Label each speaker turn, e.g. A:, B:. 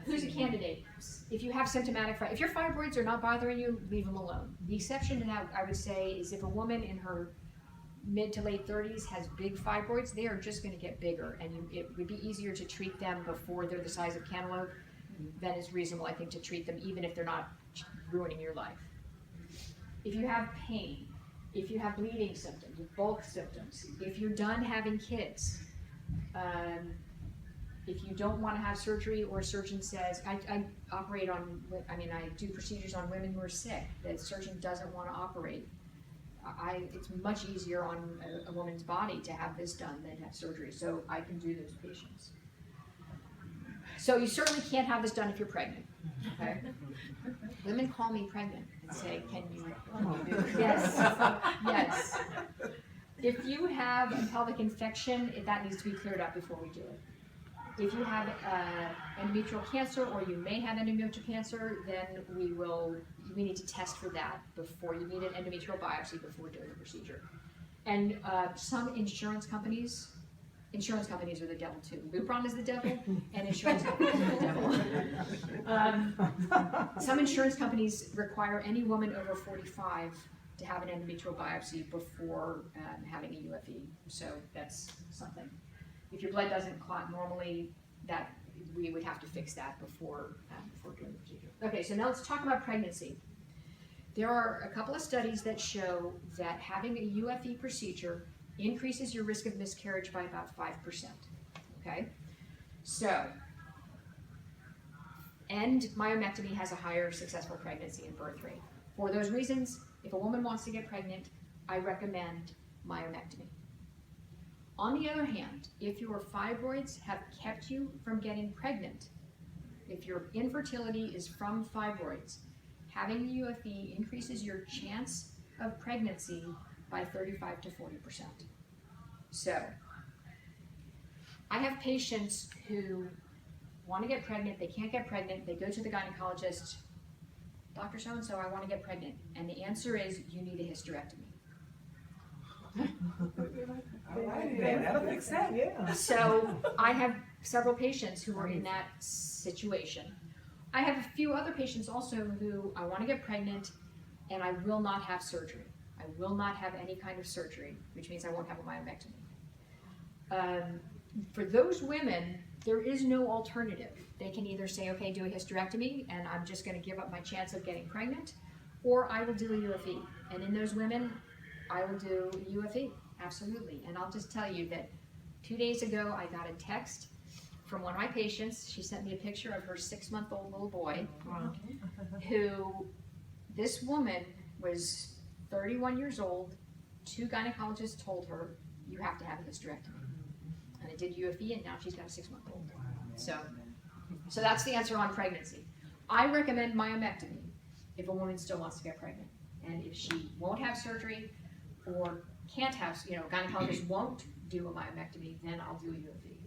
A: Who's a candidate? If you have symptomatic, if your fibroids are not bothering you, leave them alone. The exception to that, I would say, is if a woman in her mid to late 30s has big fibroids, they are just going to get bigger, and it would be easier to treat them before they're the size of cantaloupe than is reasonable, I think, to treat them even if they're not ruining your life. If you have pain, if you have bleeding symptoms, bulk symptoms, if you're done having kids, if you don't want to have surgery, or a surgeon says, I do procedures on women who are sick, that the surgeon doesn't want to operate. It's much easier on a woman's body to have this done than have surgery, so I can do those patients. So you certainly can't have this done if you're pregnant, okay? Women call me pregnant and say, can you do it? Yes, yes. If you have a pelvic infection, that needs to be cleared up before we do it. If you have endometrial cancer, or you may have endometrial cancer, then we need to test for that before you need an endometrial biopsy before doing the procedure. And some insurance companies are the devil too. Lupron is the devil, and insurance companies are the devil. Some insurance companies require any woman over 45 to have an endometrial biopsy before having a UFE, so that's something. If your blood doesn't clot normally, we would have to fix that before doing the procedure. Okay, so now let's talk about pregnancy. There are a couple of studies that show that having a UFE procedure increases your risk of miscarriage by about 5%, okay? So, and myomectomy has a higher successful pregnancy and birth rate. For those reasons, if a woman wants to get pregnant, I recommend myomectomy. On the other hand, if your fibroids have kept you from getting pregnant, if your infertility is from fibroids, having the UFE increases your chance of pregnancy by 35 to 40%. So, I have patients who want to get pregnant, they can't get pregnant, they go to the gynecologist, Dr. So-and-so, I want to get pregnant, and the answer is, you need a hysterectomy.
B: That'll fix that, yeah.
A: So I have several patients who are in that situation. I have a few other patients also who I want to get pregnant, and I will not have surgery. I will not have any kind of surgery, which means I won't have a myomectomy. For those women, there is no alternative. They can either say, okay, do a hysterectomy, and I'm just going to give up my chance of getting pregnant, or I will do a UFE. And in those women, I will do a UFE, absolutely. And I'll just tell you that 2 days ago, I got a text from one of my patients. She sent me a picture of her 6-month-old little boy, who, this woman was 31 years old. 2 gynecologists told her, you have to have a hysterectomy. And I did UFE, and now she's got a 6-month-old. So that's the answer on pregnancy. I recommend myomectomy if a woman still wants to get pregnant. And if she won't have surgery, or can't have, gynecologist won't do a myomectomy, then I'll do a UFE.